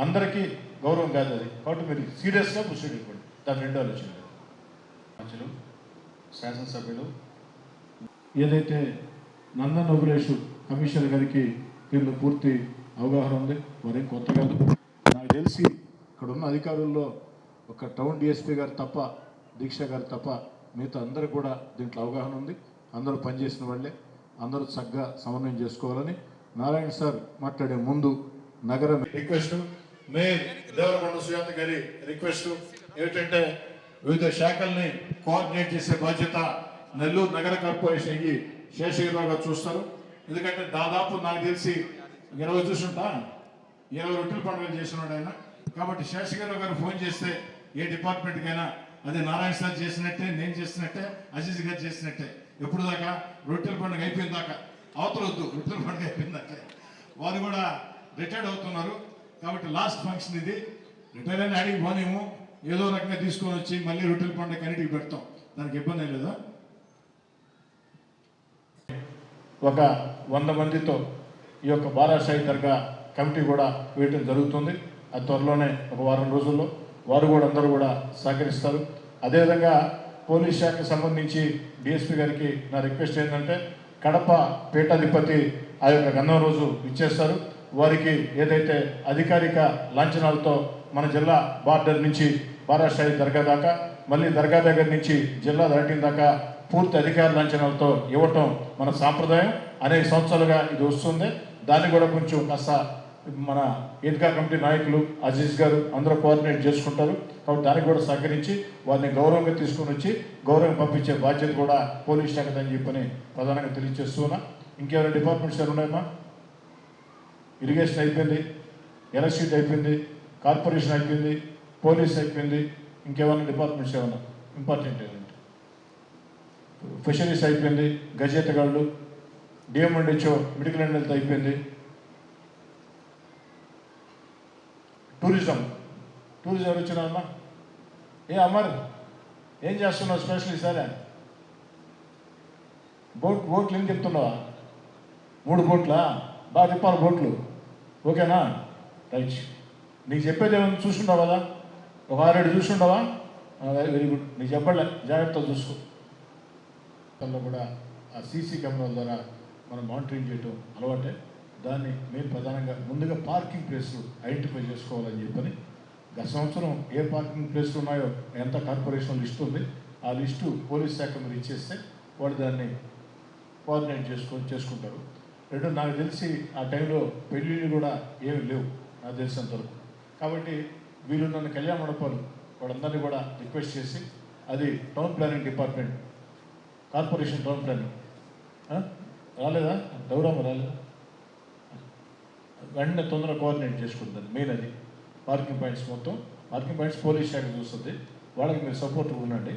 అందరికీ గౌరవం కాదు అది. కాబట్టి మీరు సీరియస్గా ప్రొసీడ్ ఇవ్వండి. దాని రెండో ఆలోచన మంచులు శాసనసభ్యులు ఏదైతే నందన్ నోబులేష్ కమిషనర్ గారికి వీళ్ళు పూర్తి అవగాహన ఉంది. వారేం కొత్త కాదు. నాకు తెలిసి ఇక్కడ ఉన్న అధికారుల్లో ఒక టౌన్ డిఎస్పీ గారు తప్ప, దీక్ష గారు తప్ప మిగతా అందరూ కూడా దీంట్లో అవగాహన ఉంది. అందరూ పనిచేసిన వాళ్ళే. అందరూ చక్కగా సమన్వయం చేసుకోవాలని నారాయణ సార్ మాట్లాడే ముందు నగరం రిక్వెస్ట్, మేయర్ దేవరకొండ సుజాత గారి రిక్వెస్ట్ ఏమిటంటే వివిధ శాఖల్ని కోఆర్డినేట్ చేసే బాధ్యత నెల్లూరు నగర కార్పొరేషన్ శేషగిరిరావు గారు చూస్తారు. ఎందుకంటే దాదాపు నాకు తెలిసి 20 చూసుంటా, 20 రొట్టెల పండుగలు చేసినాడు ఆయన. కాబట్టి శేషగిరిరావు గారు ఫోన్ చేస్తే ఏ డిపార్ట్మెంట్కైనా అది నారాయణ సార్ చేసినట్టే, నేను చేసినట్టే, అజీజ్ గారు చేసినట్టే. ఎప్పుడు దాకా రొట్టెల పండుగ అయిపోయిన దాకా అవతలొద్దు, రొట్టెల పండుగ అయిపోయిన దాకా. వారు కూడా రిటైర్డ్ అవుతున్నారు. కాబట్టి లాస్ట్ ఫంక్షన్ ఇది. రిటైర్ అయిన అడిగి పోనేమో ఏదో రకంగా తీసుకొని వచ్చి మళ్ళీ రొట్టెల పండుగ అన్నిటికి పెడతాం, దానికి ఇబ్బంది లేదా. ఒక 100 మందితో ఈ యొక్క బారాషాయి దర్గా కమిటీ కూడా వేయటం జరుగుతుంది. అది త్వరలోనే ఒక వారం రోజుల్లో వారు కూడా అందరూ కూడా సహకరిస్తారు. అదేవిధంగా పోలీస్ శాఖకు సంబంధించి డిఎస్పీ గారికి నా రిక్వెస్ట్ ఏంటంటే కడప పీఠాధిపతి ఆ యొక్క గంధం రోజు ఇచ్చేస్తారు. వారికి ఏదైతే అధికారిక లాంఛనాలతో మన జిల్లా బార్డర్ నుంచి బారాషాయి దర్గా దాకా, మళ్ళీ దర్గా దగ్గర నుంచి జిల్లా దాటిన దాకా పూర్తి అధికార లాంఛనాలతో ఇవ్వటం మన సాంప్రదాయం. అనేక సంవత్సరాలుగా ఇది వస్తుంది. దాన్ని కూడా కొంచెం కాస్త మన ఈద్గా కమిటీ నాయకులు అజీజ్ గారు అందరూ కోఆర్డినేట్ చేసుకుంటారు. కాబట్టి దానికి కూడా సహకరించి వారిని గౌరవంగా తీసుకొని వచ్చి గౌరవంగా పంపించే బాధ్యత కూడా పోలీస్ శాఖ అని చెప్పని ప్రధానంగా తెలియజేస్తున్నా. ఇంకేమైనా డిపార్ట్మెంట్స్ ఏమైనా ఉన్నాయమ్మా? ఇరిగేషన్ అయిపోయింది, ఎలక్ట్రిసిటీ అయిపోయింది, కార్పొరేషన్ అయిపోయింది, పోలీస్ అయిపోయింది. ఇంకేమైనా డిపార్ట్మెంట్స్ ఏమన్నా ఇంపార్టెంట్ ఏంటంటే ఫిషరీస్ అయిపోయింది, గజేతగాళ్ళు, డిఎంఎండ్హెచ్ఓ మెడికల్ అండ్ హెల్త్ అయిపోయింది, టూరిజం ఎవరు వచ్చినా అమ్మా? ఏ అమర్ ఏం చేస్తున్నావు స్పెషల్ సరే? బోట్లు ఏం చెప్తున్నావా? 3 బోట్లా? బాగా తిప్పాలి బోట్లు, ఓకేనా? రైట్. నీకు చెప్పేది ఏమైనా చూసుకుంటావు కదా, ఒక 6-7 చూసుకుంటావా? Very good. నీకు చెప్పలే, జాగ్రత్తగా చూసుకో. దానిలో కూడా ఆ సీసీ కెమెరాల ద్వారా మనం మానిటరింగ్ చేయడం అలవాటే. దాన్ని మేము ప్రధానంగా ముందుగా పార్కింగ్ ప్లేస్లు ఐడెంటిఫై చేసుకోవాలని చెప్పని గత సంవత్సరం ఏ పార్కింగ్ ప్లేస్లు ఉన్నాయో ఎంత కార్పొరేషన్ లిస్టు ఉంది, ఆ లిస్టు పోలీస్ శాఖ మీరు ఇచ్చేస్తే వాళ్ళు దాన్ని కోఆర్డినేట్ చేసుకుంటారు. రెండు నాకు తెలిసి ఆ టైంలో పెళ్ళిళ్ళు కూడా ఏమి లేవు నాకు తెలిసినంతవరకు. కాబట్టి వీళ్ళు నన్ను కళ్యాణ మండపాలు వాళ్ళందరినీ కూడా రిక్వెస్ట్ చేసి అది town planning department, corporation town planning రాలేదా, గౌరవం రాలేదా, వెంటనే తొందరగా కోఆర్డినేట్ చేసుకుంటుంది. మెయిన్ అది పార్కింగ్ పాయింట్స్, మొత్తం పార్కింగ్ పాయింట్స్ పోలీస్ శాఖ చూస్తుంది. వాళ్ళకి మీరు సపోర్ట్ ఉండండి.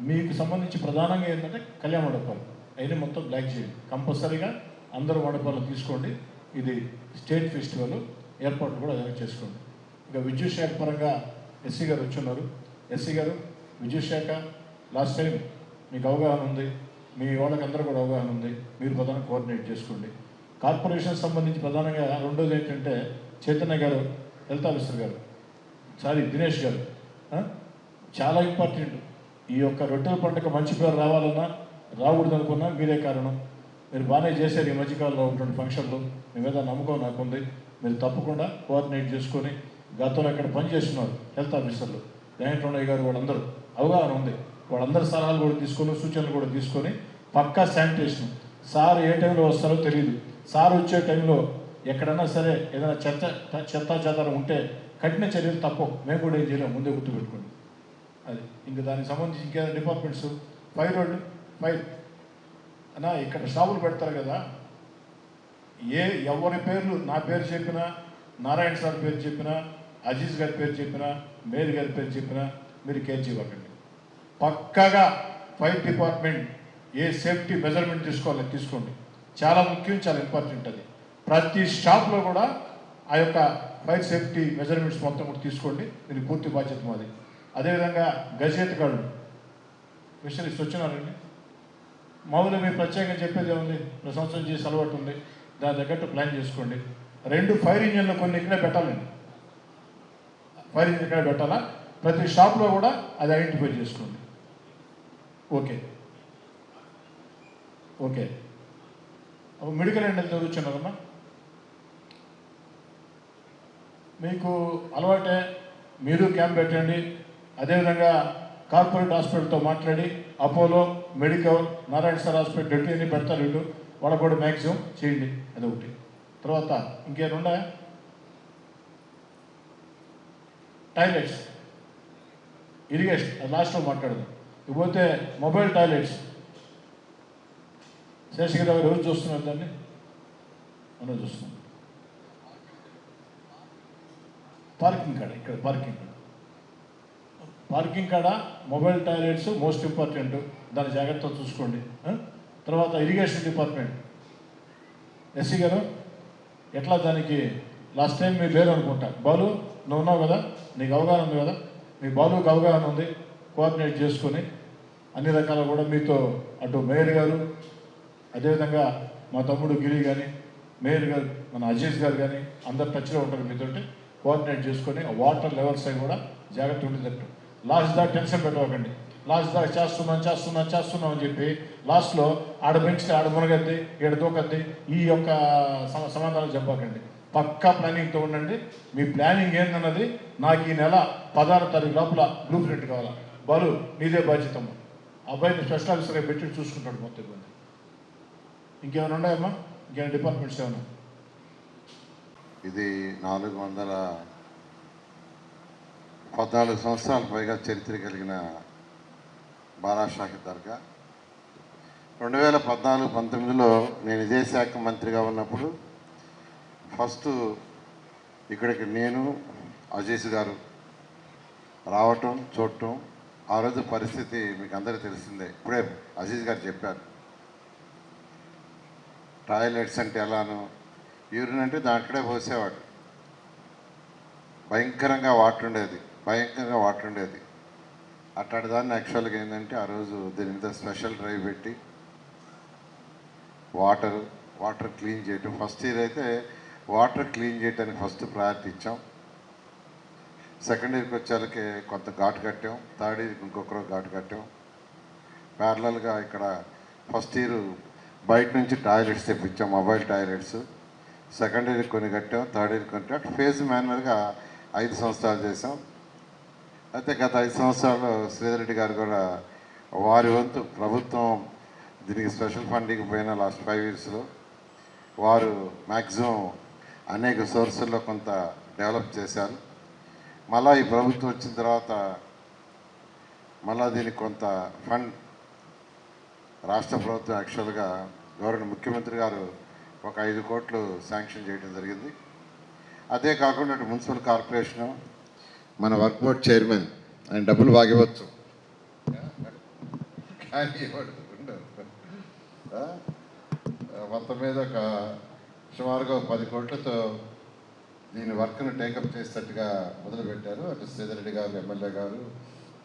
మీకు సంబంధించి ప్రధానంగా ఏంటంటే కళ్యాణ మండపాలు అయినా మొత్తం బ్లాక్ చేయండి. కంపల్సరీగా అందరూ మండపాలను తీసుకోండి. ఇది స్టేట్ ఫెస్టివల్, ఏర్పాట్లు కూడా అదే చేసుకోండి. ఇక విద్యుత్ శాఖ పరంగా ఎస్సీ గారు వచ్చున్నారు. ఎస్సీ గారు విద్యుత్ శాఖ లాస్ట్ టైం మీకు అవగాహన ఉంది, మీ వాళ్ళకి అందరూ కూడా అవగాహన ఉంది. మీరు ప్రధానంగా కోఆర్డినేట్ చేసుకోండి. కార్పొరేషన్ సంబంధించి ప్రధానంగా రెండోది ఏంటంటే చైతన్య గారు, హెల్త్ ఆఫీసర్ గారు, దినేష్ గారు చాలా ఇంపార్టెంట్. ఈ యొక్క రొట్టెల పండుగ మంచి పేరు రావాలన్నా రాకూడదు అనుకున్నా మీరే కారణం. మీరు బాగానే చేశారు ఈ మధ్యకాలంలో ఉన్నటువంటి ఫంక్షన్లు. మీ మీద నమ్మకం నాకుంది. మీరు తప్పకుండా కోఆర్డినేట్ చేసుకొని గతంలో ఇక్కడ పనిచేస్తున్నారు హెల్త్ ఆఫీసర్లు వెంకటరమణయ్య గారు, వాళ్ళందరూ అవగాహన ఉంది. వాళ్ళందరి సలహాలు కూడా తీసుకొని సూచనలు కూడా తీసుకొని పక్కా శానిటేషన్. సార్ ఏ టైంలో వస్తారో తెలియదు. సార్ వచ్చే టైంలో ఎక్కడన్నా సరే ఏదైనా చెత్తాచెదారం ఉంటే కఠిన చర్యలు తప్పవు. మేము కూడా ఏం చేయలేము, ముందే గుర్తుపెట్టుకోండి. అది ఇంకా దానికి సంబంధించి ఇంకేదైనా డిపార్ట్మెంట్స్ ఫైర్ అన్నా ఇక్కడ షాపులు పెడతారు కదా, ఎవరి పేర్లు నా పేరు చెప్పినా, నారాయణ సార్ పేరు చెప్పినా, అజీజ్ గారి పేరు చెప్పినా, మేరీ గారి పేరు చెప్పినా మీరు కేర్ ఇవ్వకండి. పక్కాగా ఫైర్ డిపార్ట్మెంట్ ఏ సేఫ్టీ మెజర్మెంట్ తీసుకోవాలో తీసుకోండి. చాలా ముఖ్యం, చాలా ఇంపార్టెంట్ అది. ప్రతి షాప్లో కూడా ఆ యొక్క ఫైర్ సేఫ్టీ మెజర్మెంట్స్ మొత్తం కూడా తీసుకోండి. మీరు పూర్తి బాధ్యత మాది. అదేవిధంగా గజేతగాళ్ళు స్పెషలిస్ట్ వచ్చినారండి. మామూలుగా మీరు ప్రత్యేకంగా చెప్పేది ఏముంది, ప్రతి సంవత్సరం చేసి అలవాటు ఉంది, దాని తగ్గట్టు ప్లాన్ చేసుకోండి. 2 ఫైర్ ఇంజన్లు కొన్ని ఇక్కడే పెట్టాలండి. ఫైర్ ఇంజిన్ ఇక్కడే పెట్టాలా, ప్రతి షాప్లో కూడా అది ఐడెంటిఫై చేసుకోండి. Okay okay. Medical and health చదువుతున్నారమ్మా, మీకు అలవాటే, మీరు క్యాంప్ పెట్టండి. అదేవిధంగా కార్పొరేట్ హాస్పిటల్తో మాట్లాడి Apollo, medical, Narayana sir hospital డెట్టు అన్ని పెడతారు వీళ్ళు, వాళ్ళకు కూడా మ్యాక్సిమం చేయండి. అదొకటి. తర్వాత ఇంకేమైనా ఉన్నాయా? టాయిలెట్స్, ఇరిగేషన్, అది లాస్ట్లో మాట్లాడదాం. ఇకపోతే మొబైల్ టాయిలెట్స్, శేషగిరి గారు ఎవరు చూస్తున్నారు దాన్ని? మనం చూస్తున్నాం. పార్కింగ్ కాడ, ఇక్కడ పార్కింగ్ కాడ మొబైల్ టాయిలెట్స్ మోస్ట్ ఇంపార్టెంట్, దాని జాగ్రత్తగా చూసుకోండి. తర్వాత ఇరిగేషన్ డిపార్ట్మెంట్, ఎస్సీ గారు ఎట్లా దానికి లాస్ట్ టైం మీరు లేరు అనుకుంటా. బాలు నువ్వు ఉన్నావు కదా, నీకు అవగాహన ఉంది కదా, మీ బాలుకి అవగాహన ఉంది. కోఆర్డినేట్ చేసుకొని అన్ని రకాల కూడా మీతో అటు మేయర్ గారు, అదేవిధంగా మా తమ్ముడు గిరి కానీ, మేయర్ గారు మన అజీజ్ గారు కానీ అందరు టచ్లో ఉంటారు. మీతోటి కోఆర్డినేట్ చేసుకొని ఆ వాటర్ లెవెల్స్ అవి కూడా జాగ్రత్త ఉండేటట్టు. లాస్ట్ దాకా టెన్షన్ పెట్టవకండి. లాస్ట్ దాకా చేస్తున్నాం అని చెప్పి లాస్ట్లో ఆడ పెంచితే ఆడ మునగద్ది, ఈడ దూకద్ది, ఈ యొక్క సమాధానాలు చెప్పకండి. పక్కా ప్లానింగ్తో ఉండండి. మీ ప్లానింగ్ ఏందన్నది నాకు ఈ నెల 16వ తారీఖు లోపల బ్లూ ప్రింట్ కావాలా. బాలు నీదే బాధ్యతమ్మ, అబ్బాయిని స్పెషల్ ఆఫీసర్గా పెట్టి చూసుకుంటాడు మొత్తం ఇబ్బంది. ఇంకేమైనా ఉన్నాయమ్మా? ఇంకేమైనా డిపార్ట్మెంట్స్ ఏమన్నా? ఇది 414 సంవత్సరాల పైగా చరిత్ర కలిగిన బారా షాహిద్ దర్గా. 2014-19లో నేను ఇదే శాఖ మంత్రిగా ఉన్నప్పుడు ఫస్ట్ ఇక్కడికి నేను అజీజ్ గారు రావటం చూడటం. ఆ రోజు పరిస్థితి మీకు అందరికీ తెలిసిందే, ఇప్పుడే అజీజ్ గారు చెప్పారు. టాయిలెట్స్ అంటే ఎలానో, యూరిన్ అంటే దాంట్లోనే పోసేవాడు. భయంకరంగా వాటర్ ఉండేది. అట్లాంటి దాన్ని యాక్చువల్గా ఏంటంటే ఆ రోజు దీని మీద స్పెషల్ డ్రైవ్ పెట్టి వాటర్ క్లీన్ చేయటం. ఫస్ట్ ఇయర్ అయితే వాటర్ క్లీన్ చేయడానికి ఫస్ట్ ప్రయారిటీ ఇచ్చాం. సెకండ్ ఇయర్కి వచ్చేళ్ళకి కొంత ఘాటు కట్టాం. థర్డ్ ఇయర్కి ఇంకొకరు ఘాటు కట్టాం. ప్యారలల్గా ఇక్కడ ఫస్ట్ ఇయర్ బయట నుంచి టాయిలెట్స్ తెప్పించాం, మొబైల్ టాయిలెట్స్. సెకండ్ ఇయర్ కొన్ని కట్టాం, థర్డ్ ఇయర్ కొన్ని కట్టాం. ఫేజ్ మేనర్గా 5 సంవత్సరాలు చేసాం. అయితే గత 5 సంవత్సరాల్లో శ్రీధర్ రెడ్డి గారు కూడా వారి వంతు ప్రభుత్వం దీనికి స్పెషల్ ఫండింగ్ పోయిన లాస్ట్ 5 ఇయర్స్లో వారు మ్యాక్సిమం అనేక సోర్సుల్లో కొంత డెవలప్ చేశారు. మళ్ళీ ఈ ప్రభుత్వం వచ్చిన తర్వాత మళ్ళీ దీనికి కొంత ఫండ్ రాష్ట్ర ప్రభుత్వం యాక్చువల్గా ముఖ్యమంత్రి గారు ఒక 5 కోట్లు శాంక్షన్ చేయడం జరిగింది. అదే కాకుండా మున్సిపల్ కార్పొరేషను మన వర్క్ బోర్డ్ చైర్మన్ ఆయన డబ్బులు బాగా ఇవ్వచ్చు, కానీ ఇవ్వడు. మొత్తం మీద ఒక సుమారుగా 10 కోట్లతో దీని వర్క్ను టేకప్ చేసేటట్టుగా మొదలుపెట్టారు. అటు శ్రీధర్ రెడ్డి గారు, ఎమ్మెల్యే గారు,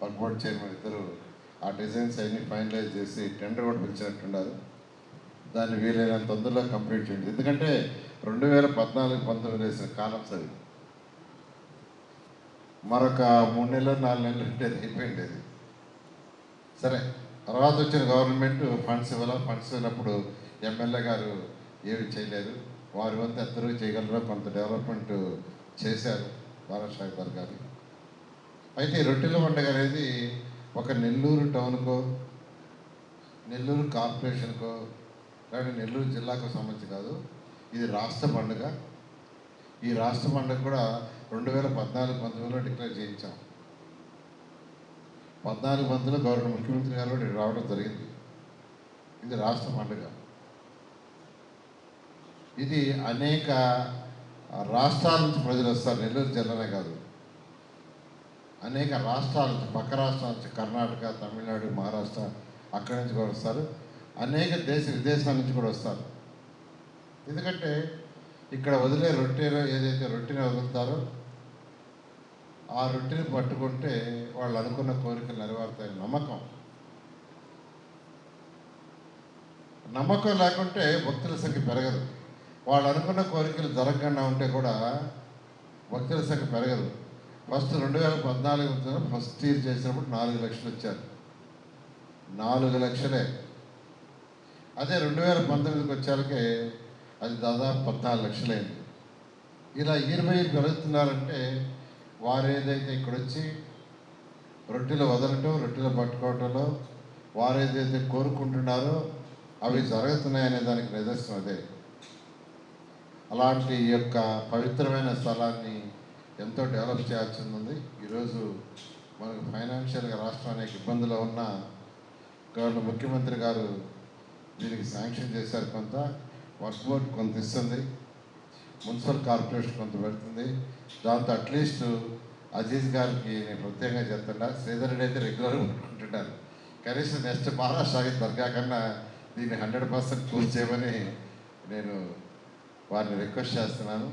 వర్క్ బోర్డ్ చైర్మన్ ఇద్దరు ఆ డిజైన్స్ అన్నీ ఫైనలైజ్ చేసి టెండర్ కూడా పిలిచినట్టున్నారు. దాన్ని వీలైనంత తొందరలో కంప్లీట్ చేయండి. ఎందుకంటే 2014-19 వేసిన కాలమ్స్ అవి మరొక 3 నెలలు 4 నెలలు ఉండేది, అయిపోయింది అది. సరే, తర్వాత వచ్చిన గవర్నమెంట్ ఫండ్స్ ఇవ్వనప్పుడు ఎమ్మెల్యే గారు ఏమి చేయలేరు. వారి వంతు ఎందరూ చేయగలరో కొంత డెవలప్మెంట్ చేశారు బారా షాహిద్ గారు. అయితే రొట్టెల పండుగ అనేది ఒక నెల్లూరు టౌన్కో, నెల్లూరు కార్పొరేషన్కో, కానీ నెల్లూరు జిల్లాకు సంబంధించి కాదు. ఇది రాష్ట్ర పండుగ. ఈ రాష్ట్ర పండుగ కూడా 2014-19లో డిక్లేర్ చేయించాం. 14-19లో ముఖ్యమంత్రి గారు రావడం జరిగింది. ఇది రాష్ట్ర పండుగ. ఇది అనేక రాష్ట్రాల నుంచి ప్రజలు వస్తారు, నెల్లూరు జిల్లానే కాదు, అనేక రాష్ట్రాల నుంచి, పక్క రాష్ట్రాల నుంచి, కర్ణాటక, తమిళనాడు, మహారాష్ట్ర, అక్కడి నుంచి కూడా వస్తారు. అనేక విదేశాల నుంచి కూడా వస్తారు. ఎందుకంటే ఇక్కడ వదిలే రొట్టెలో ఏదైతే రొట్టెని వదులుతారో ఆ రొట్టెని పట్టుకుంటే వాళ్ళు అనుకున్న కోరికలు నెరవేరుతాయని నమ్మకం లేకుంటే భక్తుల సంఖ్య పెరగదు. వాళ్ళు అనుకున్న కోరికలు జరగకుండా ఉంటే కూడా భక్తుల సంఖ్య పెరగదు. ఫస్ట్ 2014 ఫస్ట్ ఇయర్ చేసినప్పుడు 4 లక్షలు వచ్చారు. 4 లక్షలే. అదే 2019కి వచ్చాకే అది దాదాపు 14 లక్షలైంది. ఇలా ఇయర్ బై ఇయర్ పెరుగుతున్నారంటే వారు ఏదైతే ఇక్కడ వచ్చి రొట్టెలు వదలటం, రొట్టెలు పట్టుకోవటంలో వారు ఏదైతే కోరుకుంటున్నారో అవి జరుగుతున్నాయనే దానికి నిదర్శనం అదే. అలాంటి ఈ యొక్క పవిత్రమైన స్థలాన్ని ఎంతో డెవలప్ చేయాల్సి ఉంది. ఈరోజు మనకు ఫైనాన్షియల్గా రాష్ట్రం అనేక ఇబ్బందులు ఉన్న ముఖ్యమంత్రి గారు దీనికి శాంక్షన్ చేశారు. కొంత వర్క్ బోర్డ్ కొంత ఇస్తుంది, మున్సిపల్ కార్పొరేషన్ కొంత పెడుతుంది. దాంతో అట్లీస్ట్ అజీజ్ గారికి నేను ప్రత్యేకంగా చెప్తున్నా, శ్రీధర్ రెడ్డి అయితే రెగ్యులర్గా పెట్టుకుంటున్నారు. కనీసం నెక్స్ట్ మహారాష్ట్ర దర్గా కన్నా దీన్ని 100% పూర్తి చేయమని నేను వారిని రిక్వెస్ట్ చేస్తున్నాను.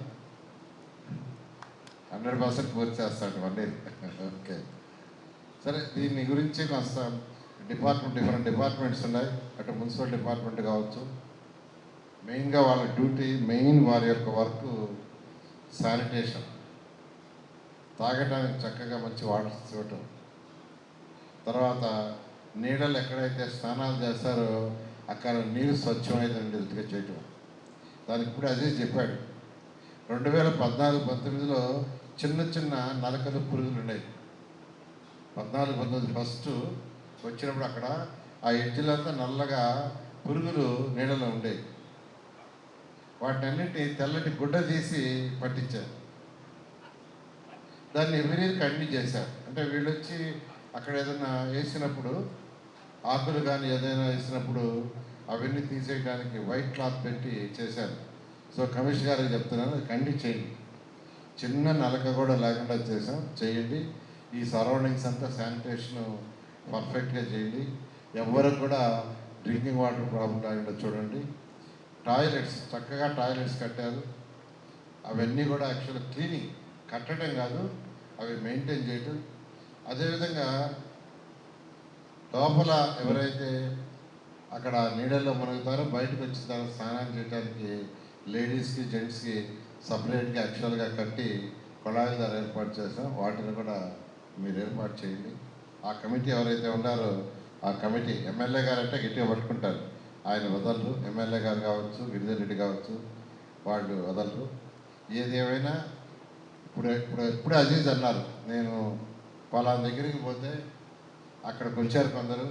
100% పూర్తి చేస్తాను 1 ఇయర్. ఓకే, సరే. దీని గురించి కాస్త డిఫరెంట్ డిపార్ట్మెంట్స్ ఉన్నాయి. అటు మున్సిపల్ డిపార్ట్మెంట్ కావచ్చు, మెయిన్గా వాళ్ళ డ్యూటీ, వారి యొక్క వర్క్ శానిటేషన్, తాగటానికి చక్కగా మంచి వాటర్ ఇవ్వటం, తర్వాత నీడలు ఎక్కడైతే స్నానాలు చేస్తారో అక్కడ నీరు స్వచ్ఛమైనదిగా చేయటం. దానికి ఇప్పుడు అదే చెప్పాడు. 2014-19లో చిన్న నలకలు పురుగులు ఉన్నాయి. 14-19 ఫస్ట్ వచ్చినప్పుడు అక్కడ ఆ ఎడ్జిలంతా నల్లగా పురుగులు నీడలో ఉండేవి. వాటినన్నింటినీ తెల్లటి గుడ్డ తీసి పట్టించారు. దాన్ని ఎవరి కంటిన్యూ చేశారు. అంటే వీళ్ళు వచ్చి అక్కడ ఏదైనా వేసినప్పుడు, ఆకులు కానీ ఏదైనా వేసినప్పుడు అవన్నీ తీసేయడానికి వైట్ క్లాత్ పెట్టి చేశారు. సో కమిషనర్ గారికి చెప్తున్నాను, కంటిన్యూ చేయండి. చిన్న నలక కూడా లేకుండా చేయండి. ఈ సరౌండింగ్స్ అంతా శానిటేషన్ పర్ఫెక్ట్గా చేయండి. ఎవరికి కూడా డ్రింకింగ్ వాటర్ ప్రాబ్లం లేకుండా చూడండి. టాయిలెట్స్, చక్కగా టాయిలెట్స్ కట్టారు. అవన్నీ కూడా యాక్చువల్గా క్లీనింగ్, కట్టడం కాదు, అవి మెయింటైన్ చేయటం. అదేవిధంగా లోపల ఎవరైతే అక్కడ నీడల్లో మునుగుతారో బయటకు వచ్చిన తర్వాత స్నానం చేయడానికి లేడీస్కి, జెంట్స్కి సపరేట్గా యాక్చువల్గా కట్టి కొళాయిల ద్వారా ఏర్పాటు చేసాం. వాటిని కూడా మీరు ఏర్పాటు చేయండి. ఆ కమిటీ ఎవరైతే ఉన్నారో ఆ కమిటీ, ఎమ్మెల్యే గారు అంటే గట్టిగా పట్టుకుంటారు, ఆయన వదలరు. ఎమ్మెల్యే గారు కావచ్చు, గిరిధర్ రెడ్డి కావచ్చు, వాళ్ళు వదలరు. ఏది ఏమైనా ఇప్పుడు అజీజ్ అన్నారు, నేను పలానా దగ్గరికి పోతే అక్కడికి వచ్చారు కొందరు,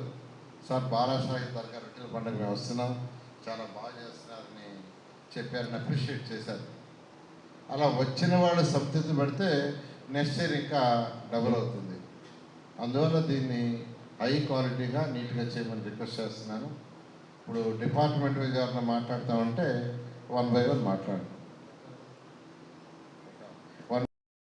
సార్ బాలాసాహి దర్గా రొట్టెల పండుగ మేము వస్తున్నాం, చాలా బాగా చేస్తున్నారని చెప్పారని అప్రిషియేట్ చేశారు. అలా వచ్చిన వాళ్ళు సంతృప్తి పడితే నెక్స్ట్ ఇయర్ ఇంకా డబుల్ అవుతుంది. అందువల్ల దీన్ని హై క్వాలిటీగా నీట్గా చేయమని రిక్వెస్ట్ చేస్తున్నాను. ఇప్పుడు డిపార్ట్మెంట్ వైజ్ ఎవరైనా మాట్లాడుతామంటే 1 by 1 మాట్లాడండి.